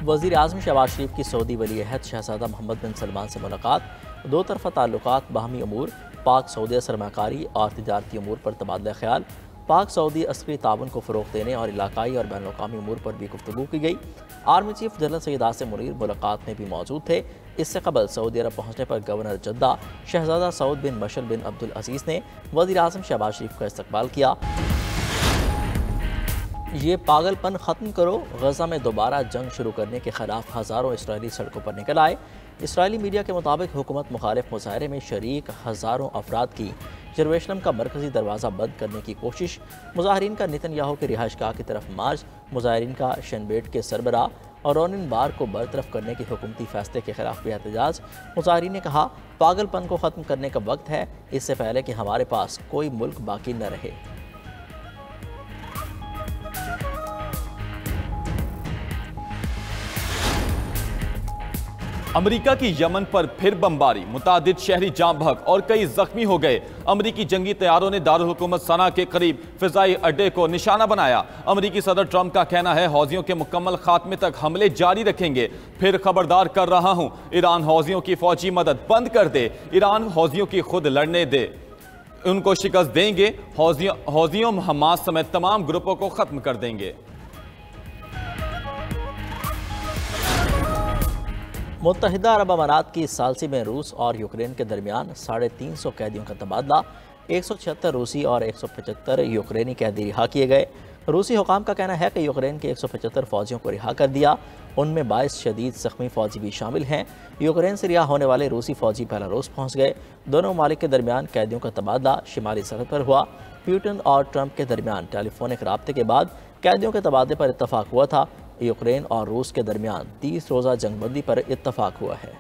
वज़ीर आज़म शहबाज शरीफ की सऊदी वली अहद शहज़ादा मोहम्मद बिन सलमान से मुलाकात, दो तरफ़ा ताल्लुकात, बाहमी अमूर, पाक सऊदी सरमाकारी और तिजारती अमूर पर तबादला ख्याल, पाक सऊदी अस्करी ताउन को फ़रोग़ देने और इलाकाई और बैनुल अक़वामी अमूर पर भी गुफ्तगू की गई। Army chief general Syed Asim Munir मुलाकात में भी मौजूद थे। इससे कबल सऊदी अरब पहुँचने पर गवर्नर जद्दा शहज़ादा सऊद बिन बशर बिन अब्दुल अज़ीज़ ने वज़ीर आज़म शहबाज शरीफ का इस्तकबाल किया। ये पागलपन ख़त्म करो, गज़ा में दोबारा जंग शुरू करने के खिलाफ हज़ारों इसराइली सड़कों पर निकल आए। इसराइली मीडिया के मुताबिक हुकूमत मुखालिफ मुजाहरे में शरीक हज़ारों अफराद की यरूशलेम का मरकज़ी दरवाज़ा बंद करने की कोशिश। मुजाहरीन का नेतन्याहू के रिहाइशगाह की तरफ मार्च, मुजाहरीन का शनबेट के सरबराह और रोनिन बार को बरतरफ करने के हुकूमती फैसले के खिलाफ भी एहतजाज। मुजाहरीन ने कहा, पागलपन को ख़त्म करने का वक्त है, इससे पहले कि हमारे पास कोई मुल्क बाकी न रहे। अमेरिका की यमन पर फिर बमबारी, मुतादिद शहरी जाम बहक और कई जख्मी हो गए। अमेरिकी जंगी तैयारों ने दारुल हुकूमत सना के करीब फिजाई अड्डे को निशाना बनाया। अमेरिकी सदर ट्रंप का कहना है, हौजियों के मुकम्मल खात्मे तक हमले जारी रखेंगे। फिर खबरदार कर रहा हूं, ईरान हौजियों की फौजी मदद बंद कर दे। ईरान हौजियों की खुद लड़ने दे, उनको शिकस्त देंगे। हौजियों हमास समेत तमाम ग्रुपों को खत्म कर देंगे। मुत्तहिदा अरब अमारात की सालसी में रूस और यूक्रेन के दरमियान 350 कैदियों का तबादला। 176 रूसी और 175 यूक्रेनी कैदी रिहा किए गए। रूसी हुकाम का कहना है कि यूक्रेन के 175 फौजियों को रिहा कर दिया, उनमें 22 शदीद जख्मी फौजी भी शामिल हैं। यूक्रेन से रिहा होने वाले रूसी फौजी बेलारूस पहुँच गए। दोनों ममालिक के दरमियान कैदियों का तबादला शिमाली सरहद पर हुआ। पुतिन और ट्रंप के दरमियान टेलीफोनिक राब्ते के बाद कैदियों के तबादले पर इत्तफाक हुआ था। यूक्रेन और रूस के दरमियान 30 रोज़ा जंगबंदी पर इत्तफाक हुआ है।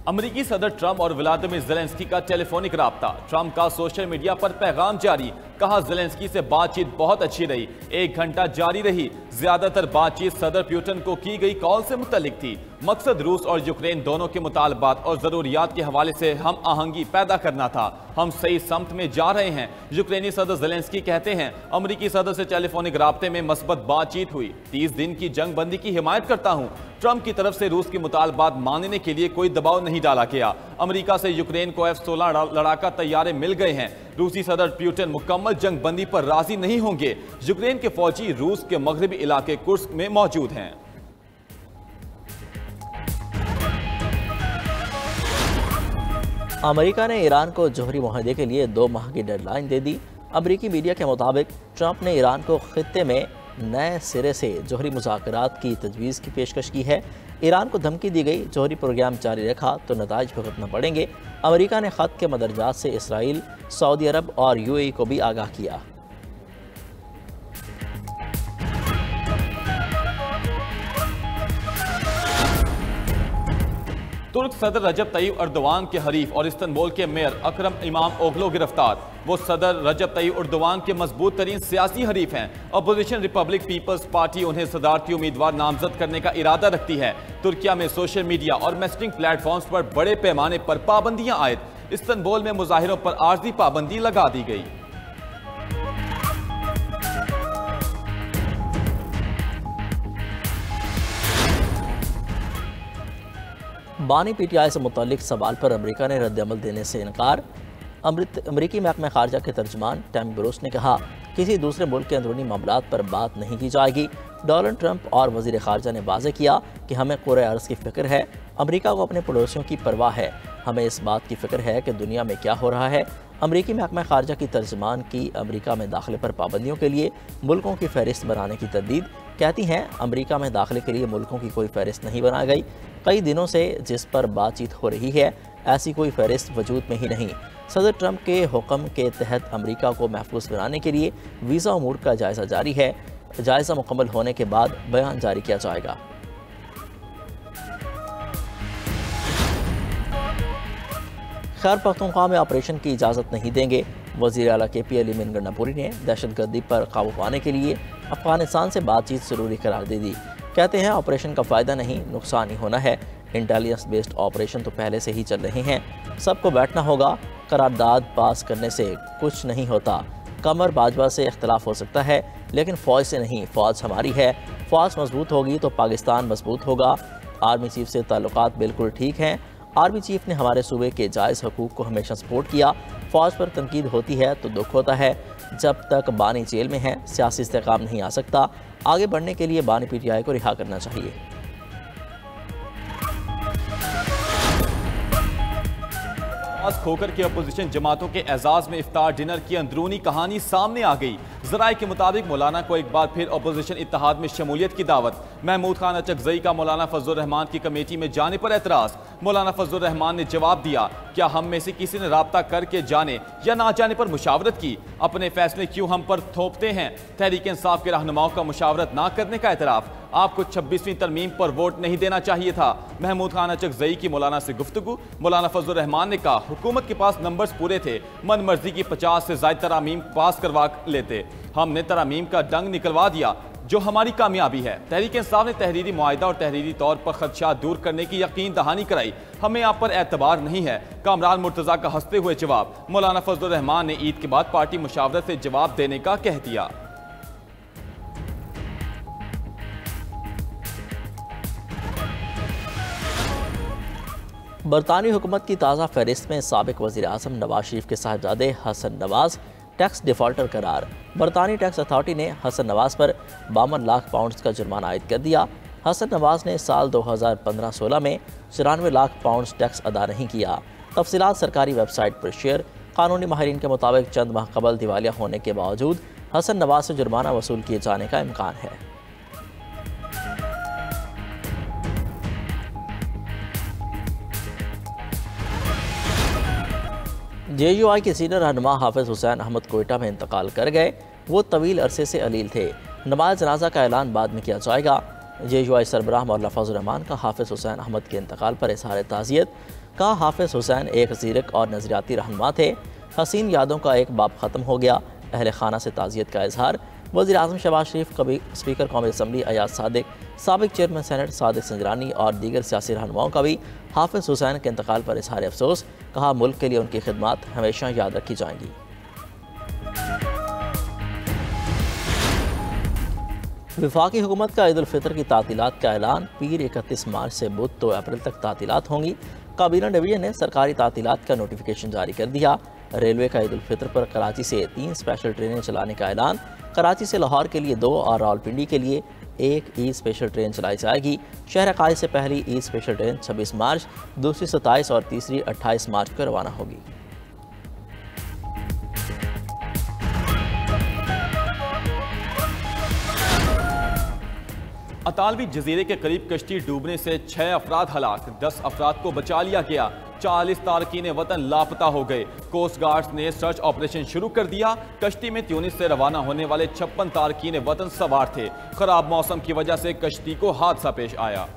अमेरिकी सदर ट्रंप और व्लादिमीर ज़ेलेंस्की का टेलीफोनिक राब्ता। ट्रंप का सोशल मीडिया पर पैगाम जारी, कहा ज़ेलेंस्की से बातचीत बहुत अच्छी रही, 1 घंटा जारी रही। ज्यादातर बातचीत सदर पुतिन को की गई कॉल से मुतल्लिक थी। मकसद रूस और यूक्रेन दोनों के मुतालबात और ज़रूरियात के हवाले से हम आहंगी पैदा करना था। हम सही समत में जा रहे हैं। यूक्रेनी सदर ज़ेलेंस्की कहते हैं, अमेरिकी सदर से टेलीफोनिक राब्ते में मस्बत बातचीत हुई। 30 दिन की जंग बंदी की हिमायत करता हूँ। ट्रंप की तरफ से रूस के मुतालबात मानने के लिए कोई दबाव नहीं डाला गया। अमेरिका से यूक्रेन को F-16 लड़ाका तैयारे मिल गए हैं। रूसी सदर पुतिन मुकम्मल जंग बंदी पर राजी नहीं होंगे। यूक्रेन के फौजी रूस के मगरबी इलाके कुर्स्क में मौजूद हैं। अमेरिका ने ईरान को जौहरी मुआहदे के लिए 2 माह की डेडलाइन दे दी। अमेरिकी मीडिया के मुताबिक ट्रंप ने ईरान को खित्ते में नए सिरे से जौहरी मुज़ाकरात की तजवीज़ की पेशकश की है। ईरान को धमकी दी गई, जौहरी प्रोग्राम जारी रखा तो नताइज भुगतना पड़ेंगे। अमेरिका ने ख़त के मदरजात से इसराइल, सऊदी अरब और UAE को भी आगाह किया। तुर्क सदर रजब तय्यब अर्दवान के हरीफ और इस्तांबुल के मेयर अकरम इमाम ओगलो गिरफ्तार। वो सदर रजब तय्यब अर्दवान के मजबूत तरीन सियासी हरीफ हैं। अपोजिशन रिपब्लिक पीपल्स पार्टी उन्हें सदारती उम्मीदवार नामजद करने का इरादा रखती है। तुर्किया में सोशल मीडिया और मैसेजिंग प्लेटफॉर्म्स पर बड़े पैमाने पर पाबंदियां आयद। इस्तांबुल में मुजाहिरों पर आर्जी पाबंदी लगा दी गई। बानी PTI से मुतल्लिक सवाल पर अमेरिका ने रद्द-ए-अमल देने से इनकार। अमरीकी महकमा खारजा के तर्जुमान टैमी ब्रूस ने कहा, किसी दूसरे मुल्क के अंदरूनी मामलात पर बात नहीं की जाएगी। डोनाल्ड ट्रंप और वज़ीर खारजा ने वाज़ेह किया कि हमें कुर्रे अर्ज़ की फ़िक्र है। अमेरिका को अपने पड़ोसियों की परवाह है। हमें इस बात की फ़िक्र है कि दुनिया में क्या हो रहा है। अमरीकी महकमा खारजा की तर्जुमान की अमरीका में दाखिले पर पाबंदियों के लिए मुल्कों की फ़हरिस्त बनाने की तरदीद। कहती हैं, अमरीका में दाखिले के लिए मुल्कों की कोई फ़हरिस्त नहीं बनाई गई। कई दिनों से जिस पर बातचीत हो रही है, ऐसी कोई फ़हरिस्त वजूद में ही नहीं। सदर ट्रंप के हुक्म के तहत अमरीका को महफूज बनाने के लिए वीज़ा अमूर का जायज़ा जारी है। जायज़ा मुकम्मल होने के बाद बयान जारी किया जाएगा। खैर पख्तूनख्वा में ऑपरेशन की इजाज़त नहीं देंगे। वज़ीर आला KP अली मीन गंडापुरी ने दहशतगर्दी पर काबू पाने के लिए अफगानिस्तान से बातचीत ज़रूरी करार दे दी। कहते हैं, ऑपरेशन का फ़ायदा नहीं, नुकसान ही होना है। इंटेलिजेंस बेस्ड ऑपरेशन तो पहले से ही चल रहे हैं। सबको बैठना होगा। करारदाद पास करने से कुछ नहीं होता। कमर बाजवा से इख्तलाफ हो सकता है लेकिन फ़ौज से नहीं। फ़ौज हमारी है। फ़ौज मजबूत होगी तो पाकिस्तान मजबूत होगा। आर्मी चीफ से ताल्लुकात बिल्कुल ठीक हैं। आर्मी चीफ ने हमारे सूबे के जायज़ हकूक़ को हमेशा सपोर्ट किया। फ़ौज पर तनकीद होती है तो दुख होता है। जब तक बानी जेल में है सियासी इस्तेकाम नहीं आ सकता। आगे बढ़ने के लिए बानी PTI को रिहा करना चाहिए। खोकर के अपोजिशन जमातों के एजाज में इफ्तार डिनर की अंदरूनी कहानी सामने आ गई। जराए के मुताबिक मौलाना को एक बार फिर अपोजिशन इत्तेहाद में शमूलियत की दावत। महमूद खान अचकजई का मौलाना फजल रहमान की कमेटी में जाने पर एतराज। मौलाना फजल रहमान ने जवाब दिया, क्या हम में से किसी ने राब्ता करके जाने या ना जाने पर मुशावरत की? अपने फैसले क्यों हम पर थोपते हैं? तहरीक इंसाफ के रहनुमाओं का मुशावरत ना करने का एतराफ़। आपको 26वीं तरमीम पर वोट नहीं देना चाहिए था। महमूद खान अचकजई की मौलाना से गुफ्तगू। मौलाना फजल रहमान ने कहा, हुकूमत के पास नंबर्स पूरे थे, मन मर्जी की 50 से ज़ायद तरामीम पास करवा लेते। हमने तरामीम का डंग निकलवा दिया जो हमारी कामयाबी है। तहरीक इंसाफ ने तहरीरी मुआहिदा और तहरीरी तौर पर खदशात दूर करने की यकीन दहानी कराई। हमें आप पर एतबार नहीं है। कामरान मुर्तज़ा का हंसते हुए जवाब। मौलाना फजल रहमान ने ईद के बाद पार्टी मुशावरत से जवाब देने का कह दिया। बरतानी हुकूमत की ताज़ा फहरिस्त में साबिक वज़ीर आज़म नवाज शरीफ के साहिबजादे हसन नवाज टैक्स डिफ़ॉल्टर करार। बरतानी टैक्स अथॉरिटी ने हसन नवाज पर 52 लाख पाउंड का जुर्माना आयद कर दिया। हसन नवाज ने साल 2015-16 में 94 लाख पाउंड टैक्स अदा नहीं किया। तफसीलात सरकारी वेबसाइट पर शेयर। कानूनी माहिरीन के मुताबिक चंद माह कबल दिवालिया होने के बावजूद हसन नवाज से जुर्माना वसूल किए जाने का इम्कान है। JUI के सीनियर रहनुमा हाफिज हुसैन अहमद कोयटा में इंतकाल कर गए। वो तवील अरसे से अलील थे। नमाज जनाजा का ऐलान बाद में किया जाएगा। JUI सरबराह मौलाना फजल रहमान का हाफिज हुसैन अहमद के इंतकाल पर इज़हार ताज़ियत। कहा, हाफिज हुसैन एक ज़ीरक और नज़रियाती रहनुमा थे। हसीन यादों का एक बाब ख़त्म हो गया। अहल खाना से ताज़ियत का इजहार। वज़ीर आज़म शहबाज शरीफ, कभी स्पीकर कौमी असम्बली अयाज सादिक, साबिक चेयरमैन सेनेट सादिक संजरानी और दीगर सियासी रहनुमाओं का भी हाफिज हुसैन के इंतकाल पर इजहार अफसोस। कहा, मुल्क के लिए उनकी खिदमत हमेशा याद रखी जाएंगी। वफाकी हुकूमत का ईद उल फितर की तातीलात का ऐलान। पीर 31 मार्च से बुध 2 अप्रैल तक तातीलात होंगी। काबीना डिवीजन ने सरकारी तातीलात का नोटिफिकेशन जारी कर दिया। रेलवे का ईद उल फितर पर कराची से 3 स्पेशल ट्रेनें चलाने का ऐलान। कराची से लाहौर के लिए 2 और रावलपिंडी के लिए 1 ईद स्पेशल ट्रेन चलाई जाएगी। शहर कायद से पहली ईद स्पेशल ट्रेन 26 मार्च, दूसरी 27 और तीसरी 28 मार्च को रवाना होगी। अतालवी जजीरे के करीब कश्ती डूबने से 6 अफराद हलाक, 10 अफराद को बचा लिया गया। 40 तारकीन वतन लापता हो गए। कोस्ट गार्ड्स ने सर्च ऑपरेशन शुरू कर दिया। कश्ती में ट्यूनिस से रवाना होने वाले 56 तारकीन वतन सवार थे। खराब मौसम की वजह से कश्ती को हादसा पेश आया।